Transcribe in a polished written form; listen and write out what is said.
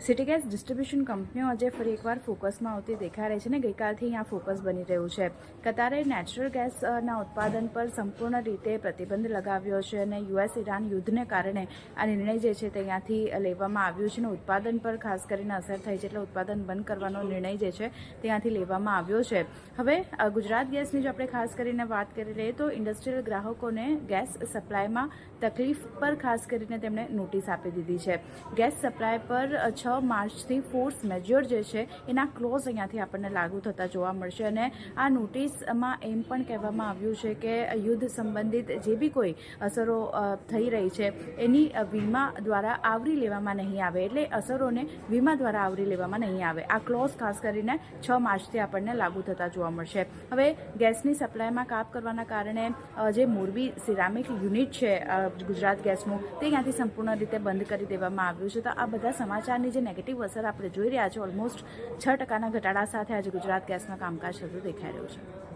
City gas distribution કંપનીઓ આજે ફરી એકવાર ફોકસમાં આવતી દેખાઈ રહી છે ને ગઈકાલથી અહીંયા ફોકસ બની રહ્યું છે. કતારે નેચરલ ગેસના ઉત્પાદન પર સંપૂર્ણ રીતે પ્રતિબંધ લગાવ્યો છે અને યુએસ ઇરાન યુદ્ધને કારણે આ નિર્ણય જે છે તે અહીંયાથી લેવામાં આવ્યું છે અને ઉત્પાદન પર ખાસ કરીને અસર થઈ છે, એટલે ઉત્પાદન બંધ કરવાનો નિર્ણય જે છે ત્યાંથી લેવામાં આવ્યો છે. હવે ગુજરાત ગેસની જો આપણે ખાસ કરીને વાત કરી લઈએ તો ઇન્ડસ્ટ્રીયલ ગ્રાહકોને ગેસ સપ્લાયમાં તકલીફ પર ખાસ કરીને તેમણે નોટિસ આપી દીધી છે. ગેસ સપ્લાય પર 6 માર્ચથી ફોર્સ મેજર જે છે એના ક્લોઝ અહીંયાથી આપણને લાગુ થતા જોવા મળશે અને આ નોટિસમાં એમ પણ કહેવામાં આવ્યું છે કે યુદ્ધ સંબંધિત જે બી કોઈ અસરો થઈ રહી છે એની વીમા દ્વારા આવરી લેવામાં નહીં આવે, એટલે અસરોને વીમા દ્વારા આવરી લેવામાં નહીં આવે. આ ક્લોઝ ખાસ કરીને 6 માર્ચથી આપણને લાગુ થતા જોવા મળશે. હવે ગેસની સપ્લાયમાં કાપ કરવાના કારણે જે મોરબી સિરામિક યુનિટ છે ગુજરાત ગેસનું તે અહીંયાથી સંપૂર્ણ રીતે બંધ કરી દેવામાં આવ્યું છે. તો આ બધા સમાચારની જે નેગેટિવ અસર આપણે જોઈ રહ્યા છે, ઓલમોસ્ટ 6% ઘટાડા સાથે આજે ગુજરાત ગેસમાં કામકાજ થતું દેખાઈ રહ્યું છે.